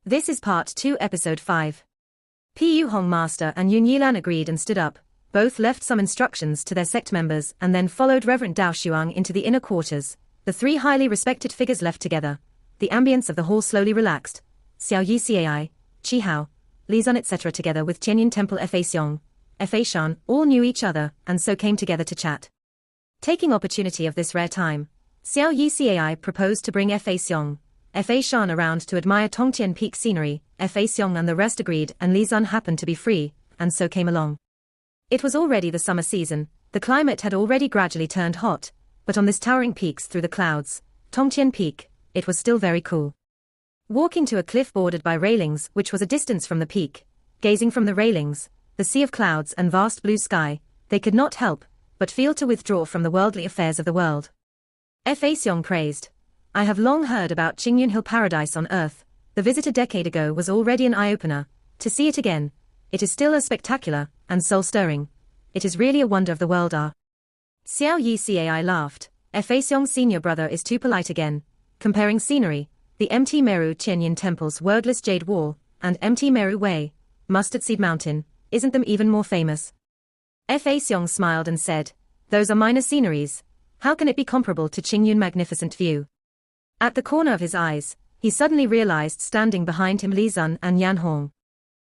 This is Part 2 Episode 5. Pu Hong Master and Yun Yilan agreed and stood up. Both left some instructions to their sect members and then followed Reverend Dao Shuang into the inner quarters. The three highly respected figures left together. The ambience of the hall slowly relaxed. Xiao Yi Cai, Qi Hao, Li Zun etc. together with Tianyin Temple Fa Xiong, Fa Shan, all knew each other and so came together to chat. Taking opportunity of this rare time, Xiao Yi Cai proposed to bring Fa Xiong, Fa Shan around to admire Tongtian Peak scenery. Fa Xiong and the rest agreed and Li Zun happened to be free, and so came along. It was already the summer season, the climate had already gradually turned hot, but on this towering peaks through the clouds, Tongtian Peak, it was still very cool. Walking to a cliff bordered by railings which was a distance from the peak, gazing from the railings, the sea of clouds and vast blue sky, they could not help but feel to withdraw from the worldly affairs of the world. Fa Xiong praised. I have long heard about Qingyun Hill Paradise on Earth. The visit a decade ago was already an eye-opener. To see it again, it is still as spectacular and soul-stirring. It is really a wonder of the world. Xiao Yi Cai laughed. Fa Xiong's senior brother is too polite again. Comparing scenery, the Mt. Meru Tianyin Temple's wordless jade wall, and Mt. Meru Way, Mustard Seed Mountain, isn't them even more famous? Fa Xiong smiled and said, those are minor sceneries. How can it be comparable to Qingyun magnificent view? At the corner of his eyes, he suddenly realized standing behind him Li Zun and Yan Hong.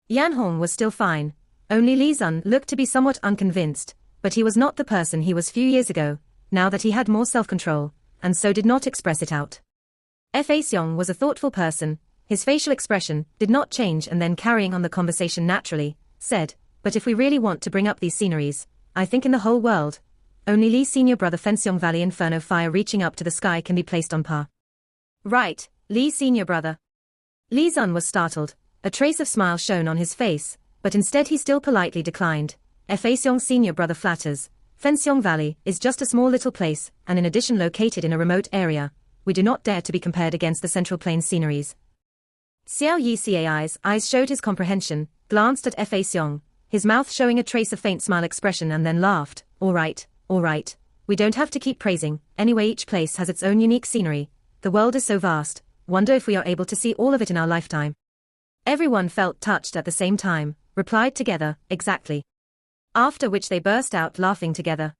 Yan Hong was still fine, only Li Zun looked to be somewhat unconvinced, but he was not the person he was few years ago, now that he had more self-control, and so did not express it out. Fa Xiong was a thoughtful person, his facial expression did not change and then carrying on the conversation naturally, said, but if we really want to bring up these sceneries, I think in the whole world, only Li's senior brother Fenxiong Valley Inferno fire reaching up to the sky can be placed on par. Right, Li's senior brother. Li Zun was startled, a trace of smile shone on his face, but instead he still politely declined. Fa Xiong's senior brother flatters. Fenxiong Valley is just a small little place, and in addition located in a remote area. We do not dare to be compared against the Central Plains sceneries. Xiao Yi Cai's eyes showed his comprehension, glanced at Fa Xiong, his mouth showing a trace of faint smile expression and then laughed. All right, we don't have to keep praising, anyway each place has its own unique scenery. The world is so vast, wonder if we are able to see all of it in our lifetime. Everyone felt touched at the same time, replied together, exactly. After which they burst out laughing together.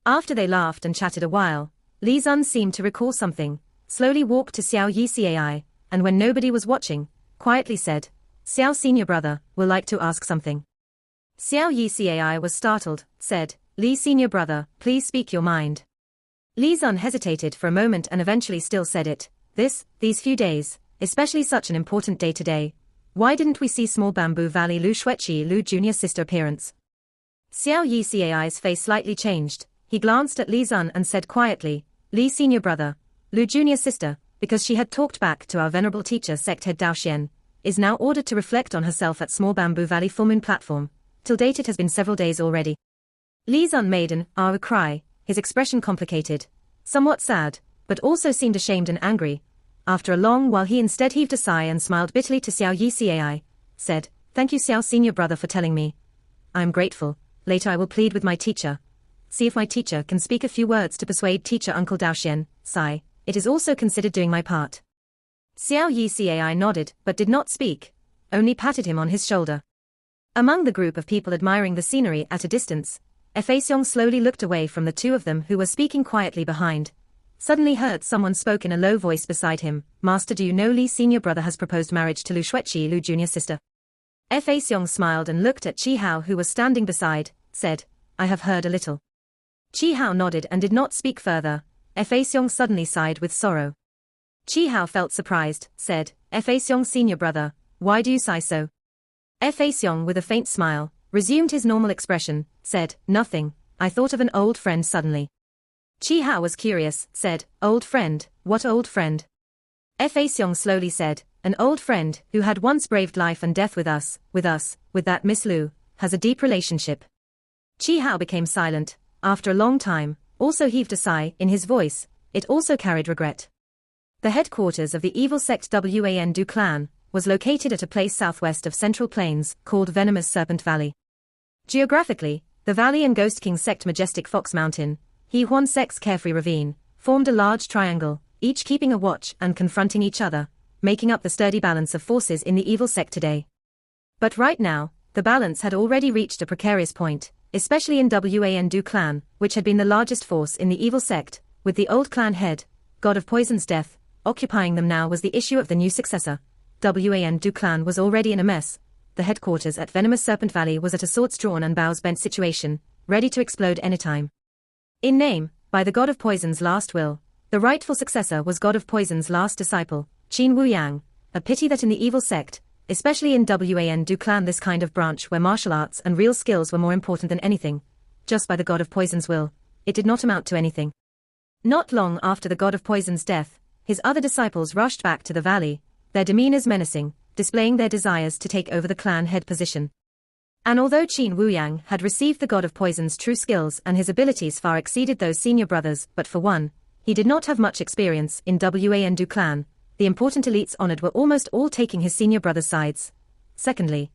After they laughed and chatted a while, Li Zun seemed to recall something, slowly walked to Xiao Yi Cai, and when nobody was watching, quietly said, Xiao senior brother, will like to ask something. Xiao Yi Cai was startled, said, Li senior brother, please speak your mind. Li Zun hesitated for a moment and eventually still said it, these few days, especially such an important day today. Why didn't we see small Bamboo Valley Lu Shueqi Lu junior sister appearance? Xiao Yi Cai's face slightly changed, he glanced at Li Zun and said quietly, Li senior brother, Lu junior sister, because she had talked back to our venerable teacher sect head Dao Xian, is now ordered to reflect on herself at small Bamboo Valley full moon platform. Till date it has been several days already. Li Zun made an cry, his expression complicated, somewhat sad, but also seemed ashamed and angry. After a long while he instead heaved a sigh and smiled bitterly to Xiao Yi Cai, said, thank you Xiao senior brother for telling me. I am grateful, later I will plead with my teacher. See if my teacher can speak a few words to persuade teacher uncle Dao Xian, sigh, it is also considered doing my part. Xiao Yi Cai nodded but did not speak, only patted him on his shoulder. Among the group of people admiring the scenery at a distance, Fa Xiong slowly looked away from the two of them who were speaking quietly behind. Suddenly heard someone spoke in a low voice beside him, Master, do you know Li senior brother has proposed marriage to Lu Shueqi Lu junior sister? Fa Xiong smiled and looked at Qi Hao who was standing beside, said, I have heard a little. Qi Hao nodded and did not speak further. Fa Xiong suddenly sighed with sorrow. Qi Hao felt surprised, said, Fa Xiong senior brother, why do you sigh so? Fa Xiong with a faint smile, resumed his normal expression, said, nothing, I thought of an old friend suddenly. Qi Hao was curious, said, old friend, what old friend? Fa Xiong slowly said, an old friend who had once braved life and death with us, with that Miss Lu, has a deep relationship. Qi Hao became silent, after a long time, also heaved a sigh in his voice, it also carried regret. The headquarters of the evil sect Wan Du clan was located at a place southwest of Central Plains called Venomous Serpent Valley. Geographically, the valley and Ghost King sect Majestic Fox Mountain, He Huan sect's Carefree Ravine, formed a large triangle, each keeping a watch and confronting each other. making up the sturdy balance of forces in the evil sect today. But right now, the balance had already reached a precarious point, especially in Wandu clan, which had been the largest force in the evil sect, with the old clan head, god of poison's death, occupying them. Now was the issue of the new successor. Wandu clan was already in a mess. The headquarters at Venomous Serpent Valley was at a swords drawn and bows bent situation, ready to explode anytime. In name, by the god of poison's last will, the rightful successor was god of poison's last disciple, Qin Wuyang. A pity that in the evil sect, especially in Wandu clan, this kind of branch where martial arts and real skills were more important than anything, just by the god of poison's will, it did not amount to anything. Not long after the god of poison's death, his other disciples rushed back to the valley, their demeanors menacing, displaying their desires to take over the clan head position. And although Qin Wuyang had received the god of poison's true skills and his abilities far exceeded those senior brothers, but for one, he did not have much experience in Wandu clan. The important elites honored were almost all taking his senior brother's sides. Secondly,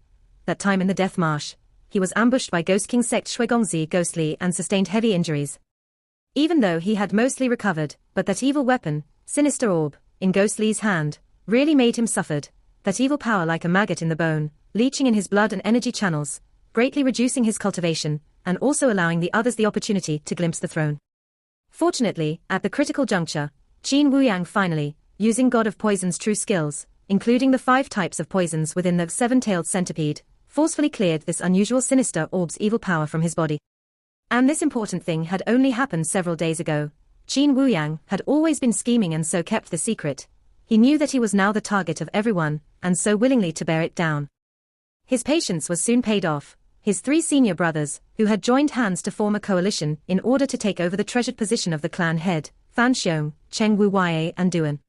that time in the Death Marsh, he was ambushed by Ghost King sect Shuigongzi Ghostly and sustained heavy injuries. Even though he had mostly recovered, but that evil weapon, Sinister Orb, in Ghostly's hand, really made him suffered, that evil power like a maggot in the bone, leeching in his blood and energy channels, greatly reducing his cultivation, and also allowing the others the opportunity to glimpse the throne. Fortunately, at the critical juncture, Qin Wuyang finally, using god of poison's true skills, including the 5 types of poisons within the 7-tailed centipede, forcefully cleared this unusual Sinister Orb's evil power from his body. And this important thing had only happened several days ago. Qin Wuyang had always been scheming and so kept the secret. He knew that he was now the target of everyone, and so willingly to bear it down. His patience was soon paid off. His 3 senior brothers, who had joined hands to form a coalition in order to take over the treasured position of the clan head, Fan Xiong, Cheng Wu Wei and Duan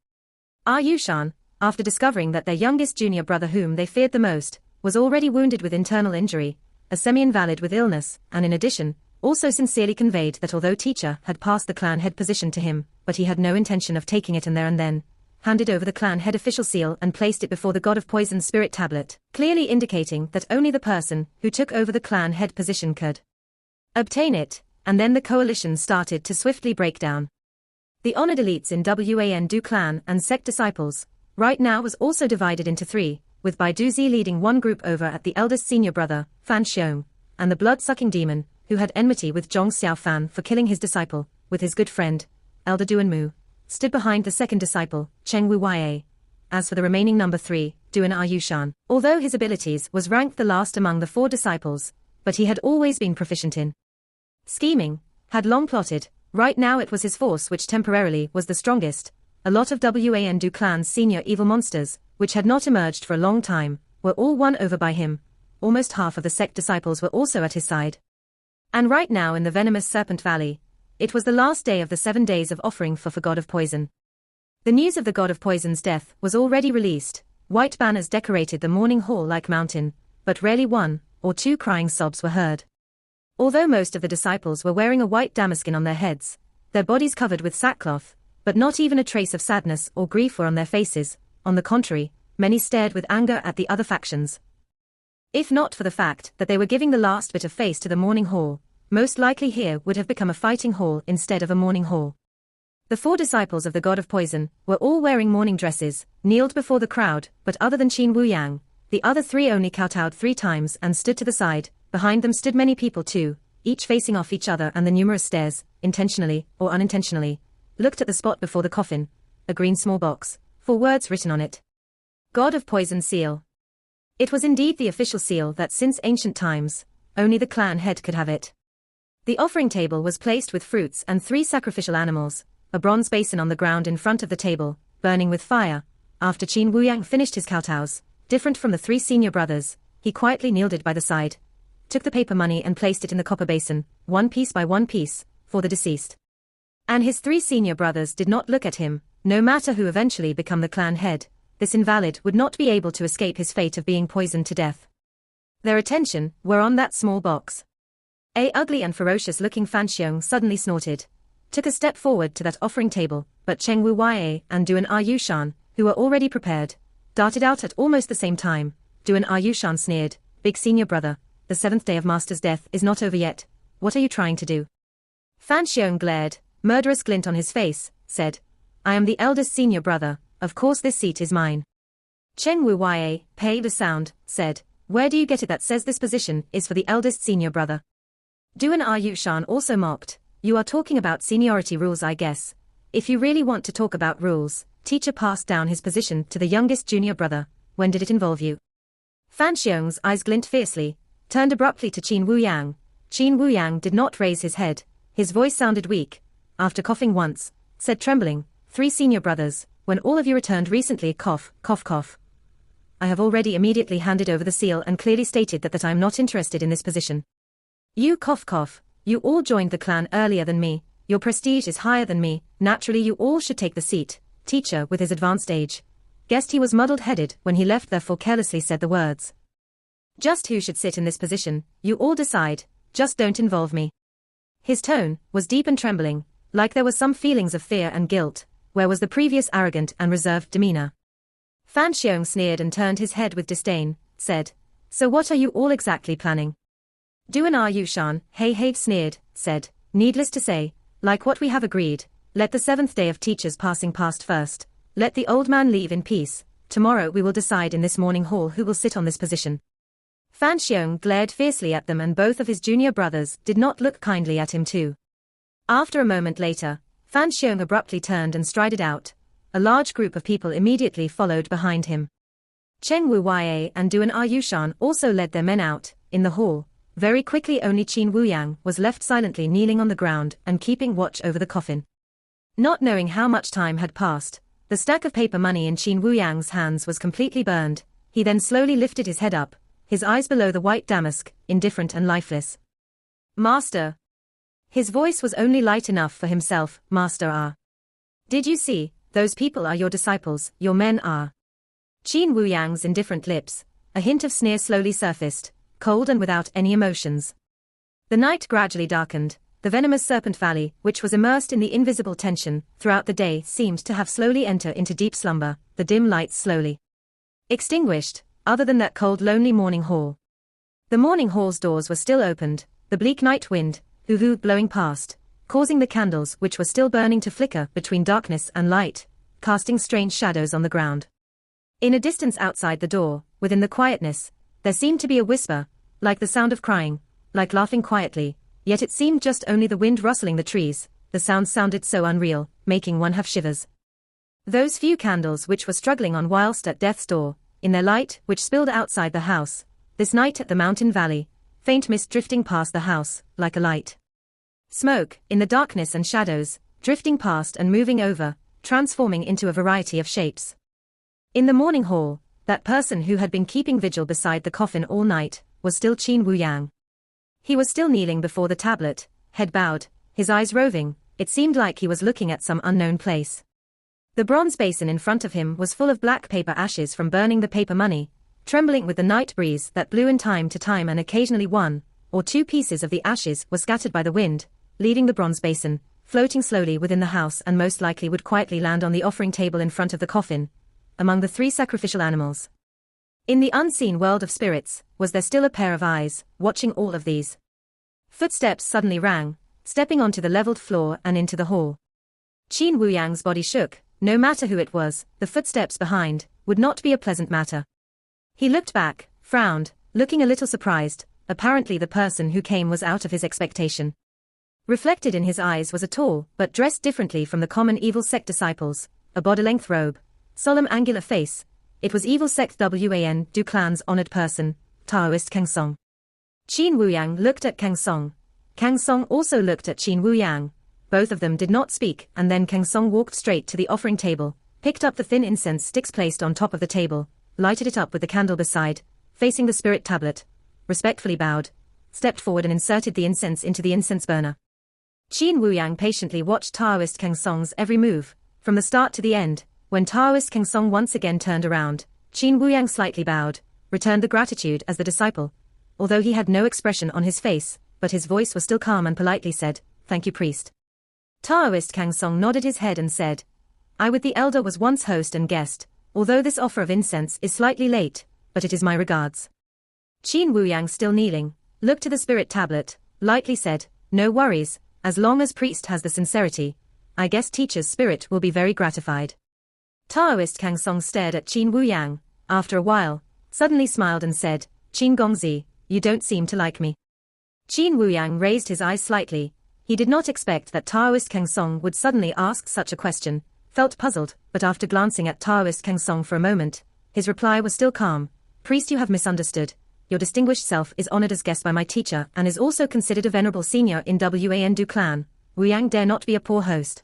Yushan, after discovering that their youngest junior brother, whom they feared the most, was already wounded with internal injury, a semi-invalid with illness, and in addition, also sincerely conveyed that although teacher had passed the clan head position to him, but he had no intention of taking it, and there and then handed over the clan head official seal and placed it before the god of poison's spirit tablet, clearly indicating that only the person who took over the clan head position could obtain it, and then the coalition started to swiftly break down. The honored elites in Wandu clan and sect disciples, right now was also divided into 3, with Baiduzi leading one group over at the eldest senior brother, Fan Xiong, and the blood-sucking demon, who had enmity with Zhong Xiaofan for killing his disciple, with his good friend, Elder Duan Mu, stood behind the second disciple, Cheng Wu Wei. As for the remaining number 3, Duan Yushan, although his abilities was ranked the last among the 4 disciples, but he had always been proficient in scheming, had long plotted. Right now it was his force which temporarily was the strongest. A lot of Wandu clan's senior evil monsters, which had not emerged for a long time, were all won over by him. Almost half of the sect disciples were also at his side. And right now in the Venomous Serpent Valley, it was the last day of the 7 days of offering for God of Poison. The news of the god of poison's death was already released. White banners decorated the mourning hall like mountain, but rarely 1 or 2 crying sobs were heard. Although most of the disciples were wearing a white damaskin on their heads, their bodies covered with sackcloth, but not even a trace of sadness or grief were on their faces. On the contrary, many stared with anger at the other factions. If not for the fact that they were giving the last bit of face to the mourning hall, most likely here would have become a fighting hall instead of a mourning hall. The 4 disciples of the god of poison were all wearing mourning dresses, kneeled before the crowd, but other than Qin Wuyang, the other 3 only kowtowed 3 times and stood to the side. Behind them stood many people too, each facing off each other, and the numerous stares, intentionally or unintentionally, looked at the spot before the coffin, a green small box, 4 words written on it. God of Poison Seal. It was indeed the official seal that since ancient times, only the clan head could have it. The offering table was placed with fruits and 3 sacrificial animals, a bronze basin on the ground in front of the table, burning with fire. After Qin Wuyang finished his kowtows, different from the 3 senior brothers, he quietly kneeled it by the side, took the paper money and placed it in the copper basin, 1 piece by 1 piece, for the deceased. And his 3 senior brothers did not look at him. No matter who eventually become the clan head, this invalid would not be able to escape his fate of being poisoned to death. Their attention were on that small box. A ugly and ferocious-looking Fan Xiong suddenly snorted, took a step forward to that offering table, but Cheng Wu Wei and Duan Yushan, who were already prepared, darted out at almost the same time. Duan Yushan sneered, "Big senior brother, the 7th day of Master's death is not over yet. What are you trying to do?" Fan Xiong glared, murderous glint on his face, said, "I am the eldest senior brother, of course this seat is mine." Cheng Wu Ya, paid a sound, said, "Where do you get it that says this position is for the eldest senior brother?" Duan Yushan also mocked, "You are talking about seniority rules, I guess. If you really want to talk about rules, teacher passed down his position to the youngest junior brother. When did it involve you?" Fan Xiong's eyes glint fiercely, turned abruptly to Qin Wuyang. Qin Wuyang did not raise his head. His voice sounded weak. After coughing once, said trembling, "3 senior brothers, when all of you returned recently, cough, cough, cough. I have already immediately handed over the seal and clearly stated that I am not interested in this position. You cough, cough, you all joined the clan earlier than me, your prestige is higher than me, naturally you all should take the seat." Teacher with his advanced age. Guessed he was muddled-headed when he left, therefore carelessly said the words. "Just who should sit in this position, you all decide, just don't involve me." His tone was deep and trembling, like there was some feelings of fear and guilt. Where was the previous arrogant and reserved demeanor? Fan Xiong sneered and turned his head with disdain, said, "So what are you all exactly planning?" Duan Yushan, hey sneered, said, "Needless to say, like what we have agreed, let the 7th day of teachers passing past first. Let the old man leave in peace. Tomorrow we will decide in this morning hall who will sit on this position." Fan Xiong glared fiercely at them, and both of his junior brothers did not look kindly at him too. After a moment later, Fan Xiong abruptly turned and strided out. A large group of people immediately followed behind him. Cheng Wu Ya and Duan Yushan also led their men out. In the hall, very quickly only Qin Wuyang was left silently kneeling on the ground and keeping watch over the coffin. Not knowing how much time had passed, the stack of paper money in Qin Wuyang's hands was completely burned. He then slowly lifted his head up, his eyes below the white damask, indifferent and lifeless. "Master." His voice was only light enough for himself. "Master. Did you see? Those people are your disciples, your men are." Qin Wuyang's indifferent lips, a hint of sneer slowly surfaced, cold and without any emotions. The night gradually darkened. The venomous Serpent Valley, which was immersed in the invisible tension throughout the day, seemed to have slowly entered into deep slumber. The dim lights slowly extinguished, other than that cold lonely morning hall. The morning hall's doors were still opened, the bleak night wind, hoo-hoo, blowing past, causing the candles which were still burning to flicker between darkness and light, casting strange shadows on the ground. In a distance outside the door, within the quietness, there seemed to be a whisper, like the sound of crying, like laughing quietly, yet it seemed just only the wind rustling the trees. The sound sounded so unreal, making one have shivers. Those few candles which were struggling on whilst at death's door, in their light which spilled outside the house, this night at the mountain valley, faint mist drifting past the house, like a light smoke, in the darkness and shadows, drifting past and moving over, transforming into a variety of shapes. In the morning hall, that person who had been keeping vigil beside the coffin all night, was still Qin Wuyang. He was still kneeling before the tablet, head bowed, his eyes roving. It seemed like he was looking at some unknown place. The bronze basin in front of him was full of black paper ashes from burning the paper money, trembling with the night breeze that blew in time to time, and occasionally 1 or 2 pieces of the ashes were scattered by the wind, leaving the bronze basin, floating slowly within the house, and most likely would quietly land on the offering table in front of the coffin, among the 3 sacrificial animals. In the unseen world of spirits, was there still a pair of eyes, watching all of these? Footsteps suddenly rang, stepping onto the leveled floor and into the hall. Qin Wuyang's body shook. No matter who it was, the footsteps behind would not be a pleasant matter. He looked back, frowned, looking a little surprised. Apparently the person who came was out of his expectation. Reflected in his eyes was a tall, but dressed differently from the common evil sect disciples, a body-length robe, solemn angular face. It was evil sect Wan Du clan's honored person, Taoist Kang Song. Qin Wuyang looked at Kang Song. Kang Song also looked at Qin Wuyang. Both of them did not speak, and then Kang Song walked straight to the offering table, picked up the thin incense sticks placed on top of the table, lighted it up with the candle beside, facing the spirit tablet, respectfully bowed, stepped forward and inserted the incense into the incense burner. Qin Wuyang patiently watched Taoist Kang Song's every move, from the start to the end. When Taoist Kang Song once again turned around, Qin Wuyang slightly bowed, returned the gratitude as the disciple, although he had no expression on his face, but his voice was still calm, and politely said, "Thank you, priest." Taoist Kang Song nodded his head and said, "I with the elder was once host and guest, although this offer of incense is slightly late, but it is my regards." Qin Wuyang, still kneeling, looked to the spirit tablet, lightly said, "No worries, as long as priest has the sincerity, I guess teacher's spirit will be very gratified." Taoist Kang Song stared at Qin Wuyang, after a while, suddenly smiled and said, Qin Gongzi, you don't seem to like me. Qin Wuyang raised his eyes slightly. He did not expect that Taoist Kang Song would suddenly ask such a question, felt puzzled, but after glancing at Taoist Kang Song for a moment, his reply was still calm. Priest, you have misunderstood. Your distinguished self is honored as guest by my teacher and is also considered a venerable senior in Wandu clan. Wuyang dare not be a poor host.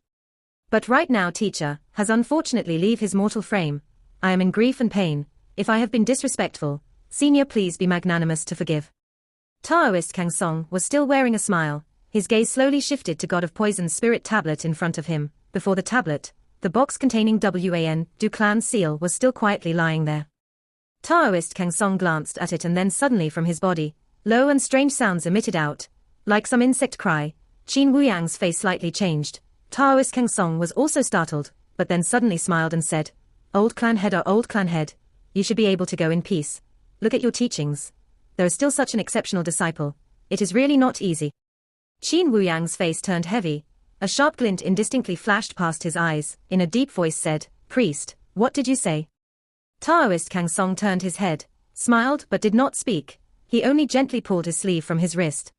But right now teacher has unfortunately leave his mortal frame. I am in grief and pain. If I have been disrespectful, senior please be magnanimous to forgive. Taoist Kang Song was still wearing a smile. His gaze slowly shifted to God of Poison's spirit tablet in front of him. Before the tablet, the box containing Wandu clan's seal was still quietly lying there. Taoist Kang Song glanced at it and then suddenly from his body, low and strange sounds emitted out, like some insect cry. Qin Wuyang's face slightly changed. Taoist Kang Song was also startled, but then suddenly smiled and said, Old clan head or old clan head, you should be able to go in peace. Look at your teachings. There is still such an exceptional disciple. It is really not easy. Qin Wuyang's face turned heavy. A sharp glint indistinctly flashed past his eyes. In a deep voice said, Priest, what did you say? Taoist Kang Song turned his head, smiled but did not speak. He only gently pulled his sleeve from his wrist.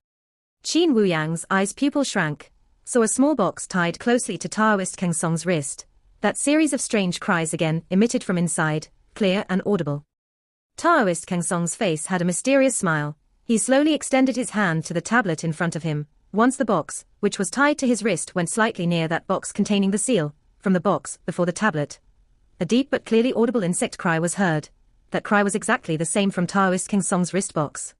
Qin Wuyang's eyes pupil shrank, saw a small box tied closely to Taoist Kang Song's wrist. That series of strange cries again emitted from inside, clear and audible. Taoist Kang Song's face had a mysterious smile. He slowly extended his hand to the tablet in front of him. Once the box, which was tied to his wrist, went slightly near that box containing the seal, from the box before the tablet, a deep but clearly audible insect cry was heard. That cry was exactly the same from Taoist Kang Song's wrist box.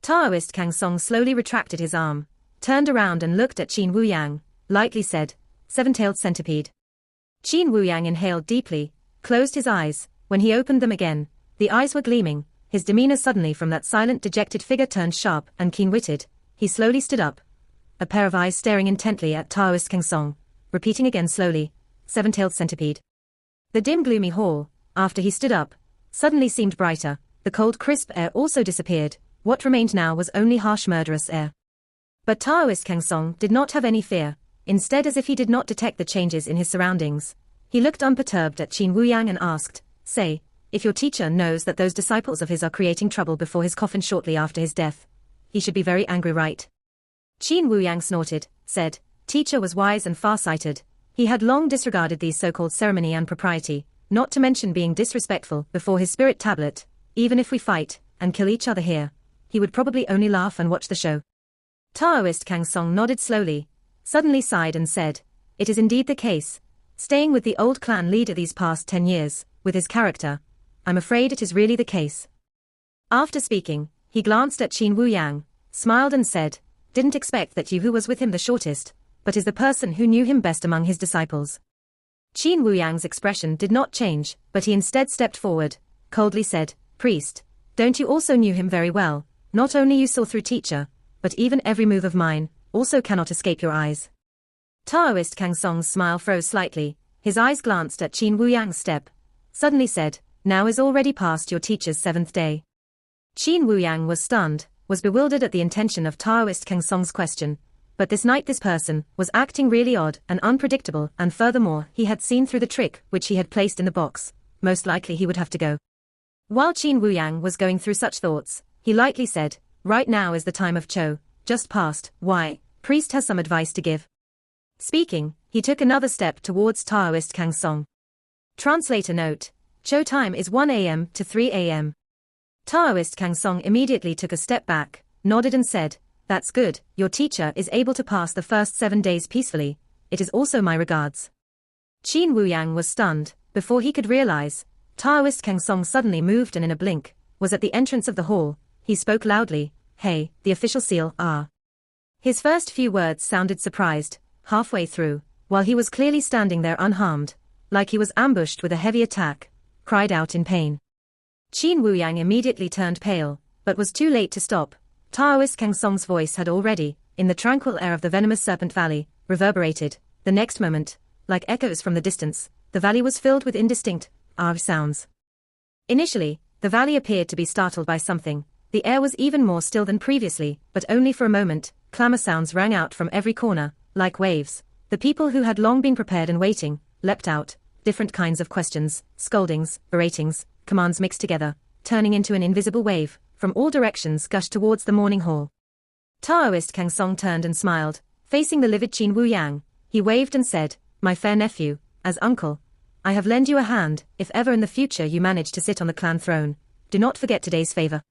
Taoist Kang Song slowly retracted his arm, turned around and looked at Qin Wuyang, lightly said, Seven-tailed centipede. Qin Wuyang inhaled deeply, closed his eyes. When he opened them again, the eyes were gleaming. His demeanor suddenly from that silent, dejected figure turned sharp and keen-witted. He slowly stood up, a pair of eyes staring intently at Taoist Kang Song, repeating again slowly, Seven-tailed centipede. The dim gloomy hall, after he stood up, suddenly seemed brighter. The cold crisp air also disappeared. What remained now was only harsh murderous air. But Taoist Kang Song did not have any fear. Instead, as if he did not detect the changes in his surroundings, he looked unperturbed at Qin Wuyang and asked, Say, if your teacher knows that those disciples of his are creating trouble before his coffin shortly after his death, he should be very angry, right? Qin Wuyang snorted, said, Teacher was wise and far-sighted. He had long disregarded these so-called ceremony and propriety, not to mention being disrespectful before his spirit tablet. Even if we fight and kill each other here, he would probably only laugh and watch the show. Taoist Kang Song nodded slowly, suddenly sighed and said, It is indeed the case. Staying with the old clan leader these past 10 years, with his character, I'm afraid it is really the case. After speaking, he glanced at Qin Wuyang, smiled and said, Didn't expect that you who was with him the shortest, but is the person who knew him best among his disciples. Qin Wuyang's expression did not change, but he instead stepped forward, coldly said, Priest, don't you also knew him very well? Not only you saw through teacher, but even every move of mine, also cannot escape your eyes. Taoist Kang Song's smile froze slightly. His eyes glanced at Qin Wuyang's step, suddenly said, Now is already past your teacher's 7th day. Qin Wuyang was stunned, was bewildered at the intention of Taoist Kang Song's question, but this night this person was acting really odd and unpredictable, and furthermore he had seen through the trick which he had placed in the box. Most likely he would have to go. While Qin Wuyang was going through such thoughts, he lightly said, Right now is the time of Cho, just past. Why, priest has some advice to give. Speaking, he took another step towards Taoist Kang Song. Translator note, Cho time is 1 a.m. to 3 a.m. Taoist Kang Song immediately took a step back, nodded and said, That's good, your teacher is able to pass the first 7 days peacefully. It is also my regards. Qin Wuyang was stunned. Before he could realize, Taoist Kang Song suddenly moved and in a blink, was at the entrance of the hall. He spoke loudly, Hey, the official seal, ah. His first few words sounded surprised. Halfway through, while he was clearly standing there unharmed, like he was ambushed with a heavy attack, cried out in pain. Qin Wuyang immediately turned pale, but was too late to stop. Taoist Kang Song's voice had already, in the tranquil air of the venomous Serpent Valley, reverberated. The next moment, like echoes from the distance, the valley was filled with indistinct, sounds. Initially, the valley appeared to be startled by something. The air was even more still than previously, but only for a moment. Clamor sounds rang out from every corner, like waves. The people who had long been prepared and waiting, leapt out. Different kinds of questions, scoldings, beratings, commands mixed together, turning into an invisible wave, from all directions gushed towards the morning hall. Taoist Kang Song turned and smiled, facing the livid Qin Wu Yang. He waved and said, "My fair nephew, as uncle, I have lend you a hand. If ever in the future you manage to sit on the clan throne, do not forget today's favor."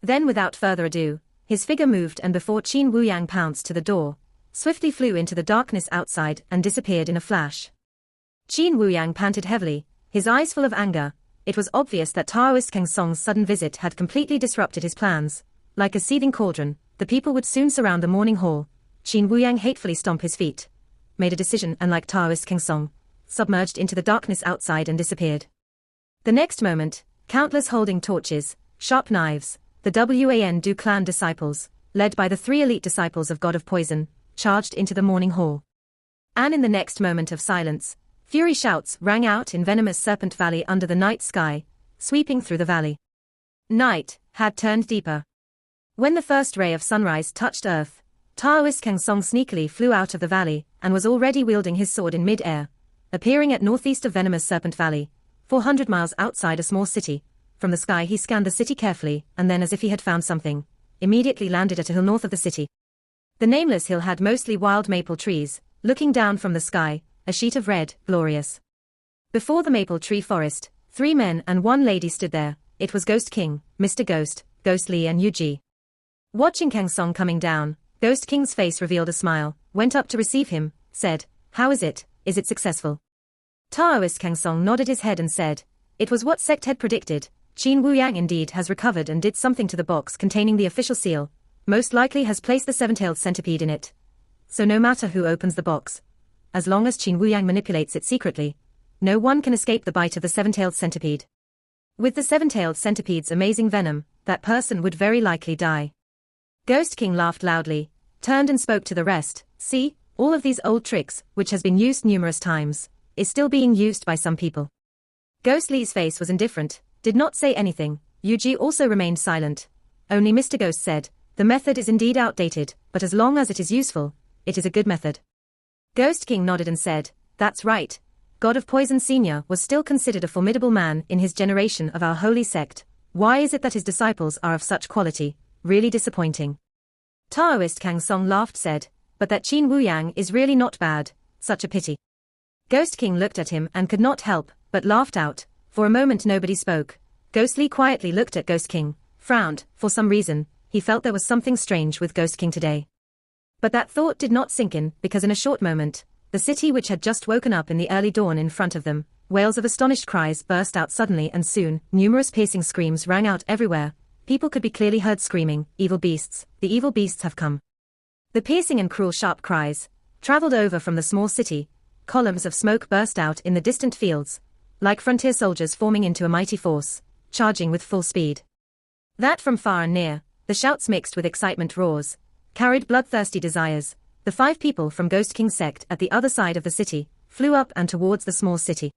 Then without further ado, his figure moved and before Qin Wu Yang pounced to the door, swiftly flew into the darkness outside and disappeared in a flash. Qin Wu Yang panted heavily, his eyes full of anger. It was obvious that Taoist Kang Song's sudden visit had completely disrupted his plans. Like a seething cauldron, the people would soon surround the morning hall. Qin Wu Yang hatefully stomped his feet, made a decision and like Taoist Kang Song, submerged into the darkness outside and disappeared. The next moment, countless holding torches, sharp knives, the Wan Du clan disciples, led by the 3 elite disciples of God of Poison, charged into the morning hall. And in the next moment of silence, fury shouts rang out in venomous Serpent Valley under the night sky, sweeping through the valley. Night had turned deeper. When the first ray of sunrise touched earth, Taoist Kang Song sneakily flew out of the valley and was already wielding his sword in mid-air, appearing at northeast of venomous Serpent Valley, 400 miles outside a small city. From the sky he scanned the city carefully and then, as if he had found something, immediately landed at a hill north of the city. The nameless hill had mostly wild maple trees. Looking down from the sky, a sheet of red, glorious. Before the maple tree forest, 3 men and 1 lady stood there. It was Ghost King, Mr. Ghost, Ghost Lee and Yuji. Watching Kang Song coming down, Ghost King's face revealed a smile, went up to receive him, said, "How is it? Is it successful?" Taoist Kang Song nodded his head and said, "It was what Sect had predicted. Qin Wu Yang indeed has recovered and did something to the box containing the official seal, most likely has placed the 7-tailed centipede in it. So no matter who opens the box, as long as Qin Wu Yang manipulates it secretly, no one can escape the bite of the 7-tailed centipede. With the 7-tailed centipede's amazing venom, that person would very likely die." Ghost King laughed loudly, turned and spoke to the rest. "See, all of these old tricks, which has been used numerous times, is still being used by some people." Ghost Lee's face was indifferent, did not say anything. Yuji also remained silent. Only Mr. Ghost said, "The method is indeed outdated, but as long as it is useful, it is a good method." Ghost King nodded and said, "That's right. God of Poison Senior was still considered a formidable man in his generation of our holy sect. Why is it that his disciples are of such quality? Really disappointing." Taoist Kang Song laughed said, "But that Qin Wu Yang is really not bad, such a pity." Ghost King looked at him and could not help but laughed out. For a moment nobody spoke. Ghost Lee quietly looked at Ghost King, frowned. For some reason, he felt there was something strange with Ghost King today. But that thought did not sink in, because in a short moment, the city which had just woken up in the early dawn in front of them, wails of astonished cries burst out suddenly and soon, numerous piercing screams rang out everywhere. People could be clearly heard screaming, "Evil beasts, the evil beasts have come." The piercing and cruel sharp cries traveled over from the small city. Columns of smoke burst out in the distant fields, like frontier soldiers forming into a mighty force, charging with full speed. That from far and near, the shouts mixed with excitement roars, carried bloodthirsty desires. The 5 people from Ghost King's sect at the other side of the city flew up and towards the small city.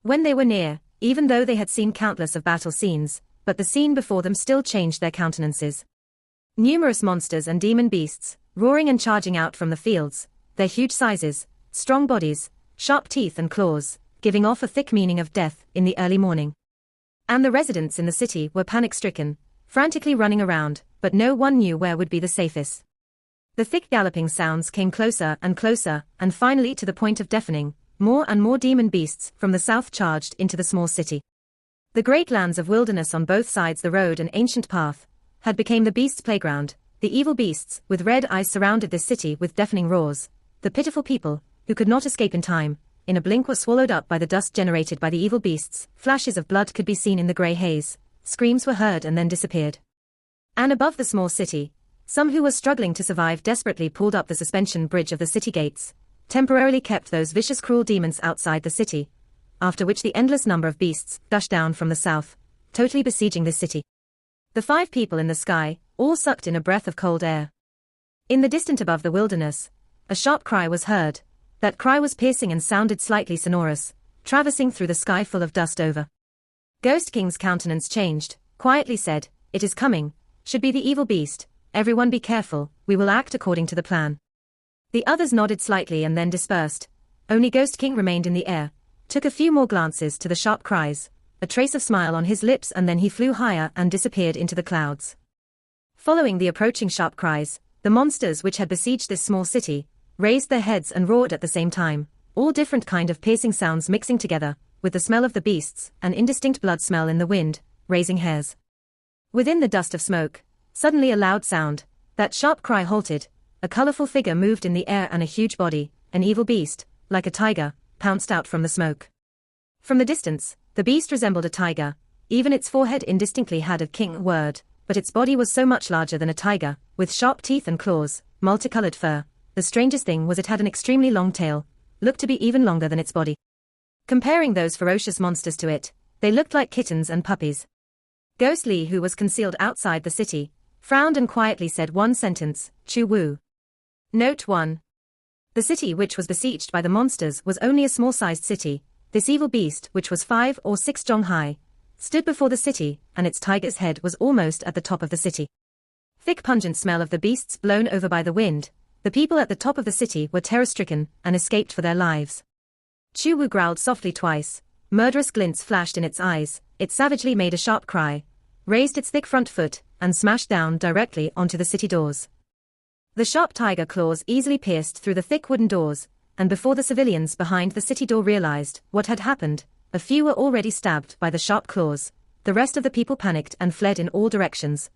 When they were near, even though they had seen countless of battle scenes, but the scene before them still changed their countenances. Numerous monsters and demon beasts, roaring and charging out from the fields, their huge sizes, strong bodies, sharp teeth and claws, giving off a thick meaning of death in the early morning. And the residents in the city were panic-stricken, frantically running around, but no one knew where would be the safest. The thick galloping sounds came closer, and finally to the point of deafening. More and more demon beasts from the south charged into the small city. The great lands of wilderness on both sides the road and ancient path had become the beasts' playground. The evil beasts with red eyes surrounded this city with deafening roars. The pitiful people, who could not escape in time, in a blink were swallowed up by the dust generated by the evil beasts. Flashes of blood could be seen in the grey haze. Screams were heard and then disappeared. And above the small city, some who were struggling to survive desperately pulled up the suspension bridge of the city gates, temporarily kept those vicious cruel demons outside the city, after which the endless number of beasts gushed down from the south, totally besieging this city. The 5 people in the sky all sucked in a breath of cold air. In the distant above the wilderness, a sharp cry was heard. That cry was piercing and sounded slightly sonorous, traversing through the sky full of dust over. Ghost King's countenance changed, quietly said, "It is coming, should be the evil beast. Everyone be careful, we will act according to the plan." The others nodded slightly and then dispersed. Only Ghost King remained in the air, took a few more glances to the sharp cries, a trace of smile on his lips, and then he flew higher and disappeared into the clouds. Following the approaching sharp cries, the monsters which had besieged this small city raised their heads and roared at the same time, all different kind of piercing sounds mixing together, with the smell of the beasts, an indistinct blood smell in the wind, raising hairs. Within the dust of smoke, suddenly a loud sound, that sharp cry halted, a colorful figure moved in the air and a huge body, an evil beast, like a tiger, pounced out from the smoke. From the distance, the beast resembled a tiger, even its forehead indistinctly had a king word, but its body was so much larger than a tiger, with sharp teeth and claws, multicolored fur. The strangest thing was it had an extremely long tail, looked to be even longer than its body. Comparing those ferocious monsters to it, they looked like kittens and puppies. Ghost Li, who was concealed outside the city, frowned and quietly said one sentence, Chu Wu. Note 1. The city which was besieged by the monsters was only a small-sized city. This evil beast, which was 5 or 6 jong high, stood before the city, and its tiger's head was almost at the top of the city. Thick pungent smell of the beasts blown over by the wind, the people at the top of the city were terror-stricken and escaped for their lives. Chu Wu growled softly twice, murderous glints flashed in its eyes, it savagely made a sharp cry, raised its thick front foot, and smashed down directly onto the city doors. The sharp tiger claws easily pierced through the thick wooden doors, and before the civilians behind the city door realized what had happened, a few were already stabbed by the sharp claws. The rest of the people panicked and fled in all directions.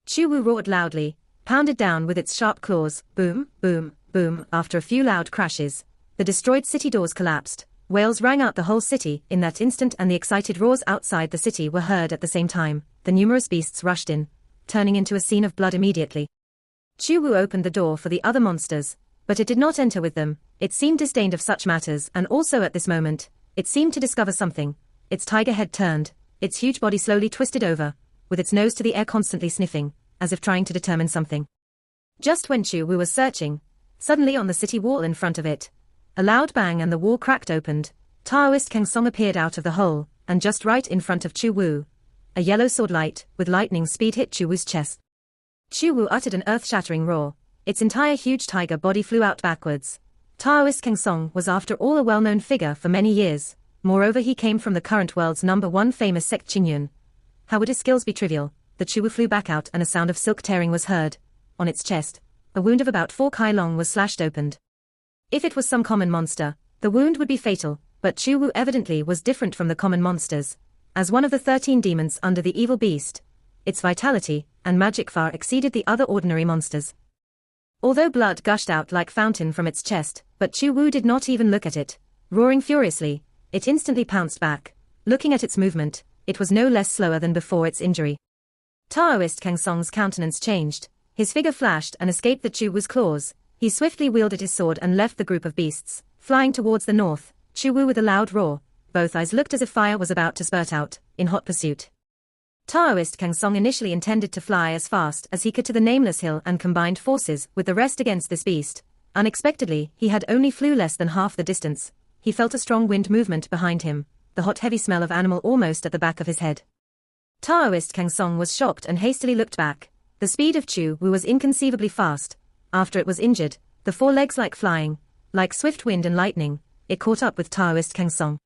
Chu Wu roared loudly, pounded down with its sharp claws, boom, boom, boom. After a few loud crashes, the destroyed city doors collapsed. Wails rang out the whole city in that instant, and the excited roars outside the city were heard at the same time. The numerous beasts rushed in, turning into a scene of blood immediately. Chu Wu opened the door for the other monsters, but it did not enter with them. It seemed disdained of such matters, and also at this moment, it seemed to discover something. Its tiger head turned, its huge body slowly twisted over, with its nose to the air constantly sniffing, as if trying to determine something. Just when Chu Wu was searching, suddenly on the city wall in front of it, a loud bang and the wall cracked opened. Taoist Kang Song appeared out of the hole, and just right in front of Chu Wu, a yellow sword light, with lightning speed hit Chu Wu's chest. Chu Wu uttered an earth-shattering roar. Its entire huge tiger body flew out backwards. Taoist Kang Song was after all a well-known figure for many years. Moreover, he came from the current world's #1 famous sect Qingyun. How would his skills be trivial? The Chu Wu flew back out and a sound of silk tearing was heard. On its chest, a wound of about 4 kai long was slashed opened. If it was some common monster, the wound would be fatal, but Chu Wu evidently was different from the common monsters. As one of the 13 demons under the evil beast, its vitality and magic far exceeded the other ordinary monsters. Although blood gushed out like fountain from its chest, but Chu Wu did not even look at it. Roaring furiously, it instantly pounced back. Looking at its movement, it was no less slower than before its injury. Taoist Kang Song's countenance changed. His figure flashed and escaped the Chu Wu's claws. He swiftly wielded his sword and left the group of beasts, flying towards the north. Chu Wu with a loud roar, both eyes looked as if fire was about to spurt out, in hot pursuit. Taoist Kang Song initially intended to fly as fast as he could to the nameless hill and combined forces with the rest against this beast. Unexpectedly, he had only flew less than half the distance. He felt a strong wind movement behind him, the hot heavy smell of animal almost at the back of his head. Taoist Kang Song was shocked and hastily looked back. The speed of Chu Wu was inconceivably fast. After it was injured, the 4 legs like flying, like swift wind and lightning, it caught up with Taoist Kang Song.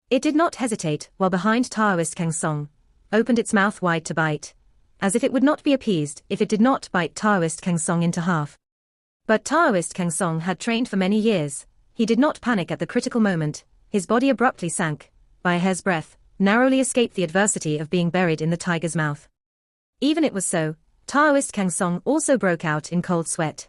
It did not hesitate, while behind Taoist Kang Song, opened its mouth wide to bite, as if it would not be appeased if it did not bite Taoist Kang Song into half. But Taoist Kang Song had trained for many years. He did not panic at the critical moment. His body abruptly sank, by a hair's breadth, narrowly escaped the adversity of being buried in the tiger's mouth. Even it was so, Taoist Kang Song also broke out in cold sweat.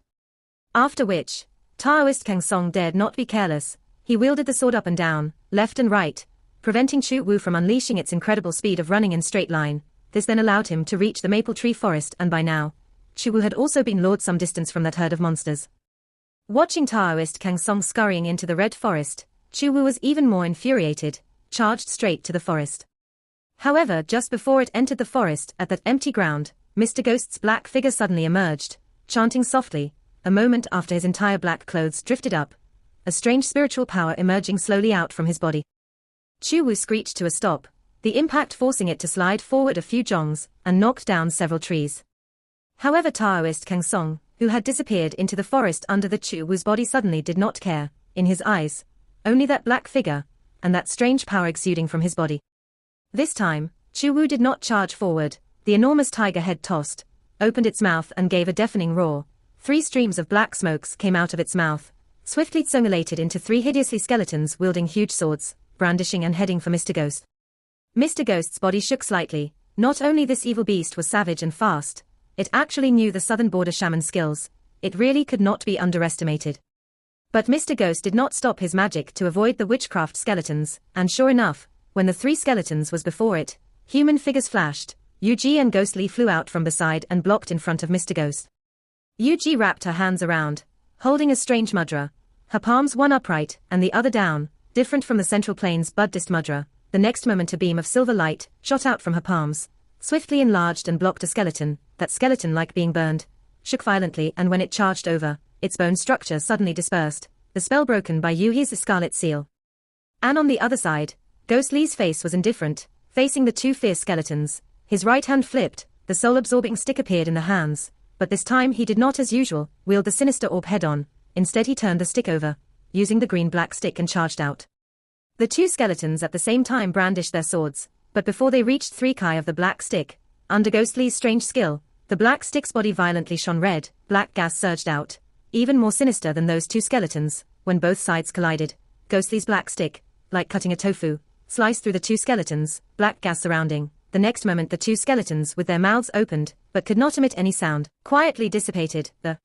After which, Taoist Kang Song dared not be careless. He wielded the sword up and down, left and right, preventing Chu Wu from unleashing its incredible speed of running in straight line. This then allowed him to reach the maple tree forest, and by now, Chu Wu had also been lured some distance from that herd of monsters. Watching Taoist Kang Song scurrying into the red forest, Chu Wu was even more infuriated, charged straight to the forest. However, just before it entered the forest at that empty ground, Mr. Ghost's black figure suddenly emerged, chanting softly. A moment after his entire black clothes drifted up, a strange spiritual power emerging slowly out from his body. Chu Wu screeched to a stop, the impact forcing it to slide forward a few jongs and knocked down several trees. However, Taoist Kang Song, who had disappeared into the forest under the Chu Wu's body, suddenly did not care. In his eyes, only that black figure, and that strange power exuding from his body. This time, Chu Wu did not charge forward. The enormous tiger head tossed, opened its mouth and gave a deafening roar. 3 streams of black smokes came out of its mouth, swiftly assimilated into 3 hideously skeletons wielding huge swords, brandishing and heading for Mr. Ghost. Mr. Ghost's body shook slightly. Not only this evil beast was savage and fast, it actually knew the southern border shaman skills. It really could not be underestimated. But Mr. Ghost did not stop his magic to avoid the witchcraft skeletons, and sure enough, when the 3 skeletons was before it, human figures flashed. Yuji and Ghostly flew out from beside and blocked in front of Mr. Ghost. Yuji wrapped her hands around, holding a strange mudra, her palms one upright and the other down, different from the Central Plains Buddhist mudra. The next moment a beam of silver light shot out from her palms, swiftly enlarged and blocked a skeleton. That skeleton, like being burned, shook violently, and when it charged over, its bone structure suddenly dispersed, the spell broken by Yuhi's scarlet seal. And on the other side, Ghostly's face was indifferent, facing the 2 fierce skeletons. His right hand flipped, the soul-absorbing stick appeared in the hands, but this time he did not as usual wield the sinister orb head-on. Instead he turned the stick over, using the green-black stick, and charged out. The 2 skeletons at the same time brandished their swords, but before they reached 3 kai of the black stick, under Ghostly's strange skill, the black stick's body violently shone red. Black gas surged out, even more sinister than those 2 skeletons. When both sides collided, Ghostly's black stick, like cutting a tofu, sliced through the 2 skeletons, black gas surrounding. The next moment the 2 skeletons, with their mouths opened, but could not emit any sound, quietly dissipated. The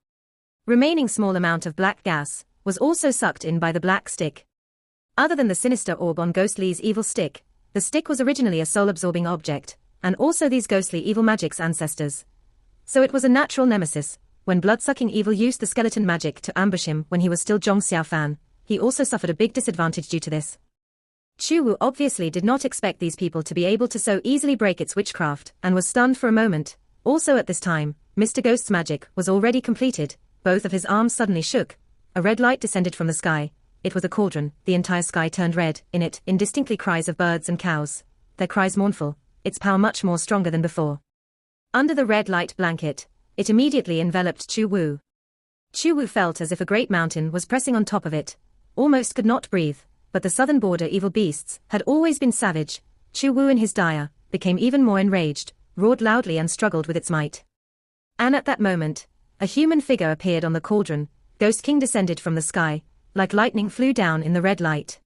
remaining small amount of black gas was also sucked in by the black stick. Other than the sinister orb on Ghostly's evil stick, the stick was originally a soul-absorbing object, and also these ghostly evil magic's ancestors. So it was a natural nemesis. When blood-sucking evil used the skeleton magic to ambush him when he was still Zhong Xiaofan, he also suffered a big disadvantage due to this. Chu Wu obviously did not expect these people to be able to so easily break its witchcraft, and was stunned for a moment. Also at this time, Mr. Ghost's magic was already completed. Both of his arms suddenly shook. A red light descended from the sky. It was a cauldron. The entire sky turned red. In it, indistinctly cries of birds and cows. Their cries mournful, its power much more stronger than before. Under the red light blanket, it immediately enveloped Chu Wu. Chu Wu felt as if a great mountain was pressing on top of it. Almost could not breathe. But the southern border evil beasts had always been savage. Chu Wu in his dire became even more enraged, roared loudly and struggled with its might. And at that moment, a human figure appeared on the cauldron. Ghost King descended from the sky, like lightning flew down in the red light.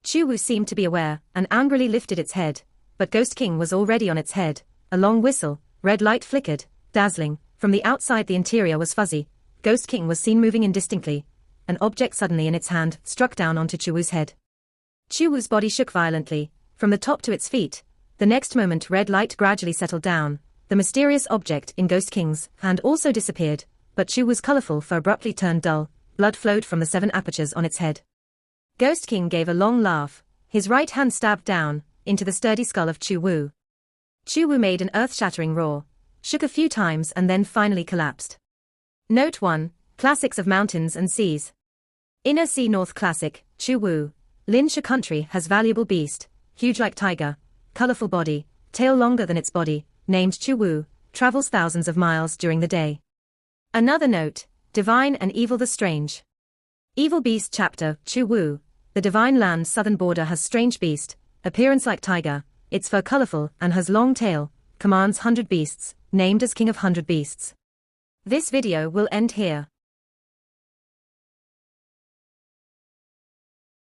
Chu Wu seemed to be aware, and angrily lifted its head, but Ghost King was already on its head. A long whistle, red light flickered, dazzling. From the outside the interior was fuzzy. Ghost King was seen moving indistinctly. An object suddenly in its hand struck down onto Chu Wu's head. Chu Wu's body shook violently, from the top to its feet. The next moment red light gradually settled down. The mysterious object in Ghost King's hand also disappeared, but Chu Wu's colorful fur abruptly turned dull. Blood flowed from the 7 apertures on its head. Ghost King gave a long laugh. His right hand stabbed down into the sturdy skull of Chu Wu. Chu Wu made an earth-shattering roar, shook a few times and then finally collapsed. Note 1. Classics of Mountains and Seas. Inner Sea North Classic, Chu Wu. Lin Sha country has valuable beast, huge like tiger, colorful body, tail longer than its body, named Chu Wu, travels thousands of miles during the day. Another note, Divine and Evil the Strange. Evil Beast Chapter, Chu Wu. The Divine Land's southern border has strange beast, appearance like tiger, its fur colorful and has long tail, commands 100 beasts, named as King of 100 Beasts. This video will end here.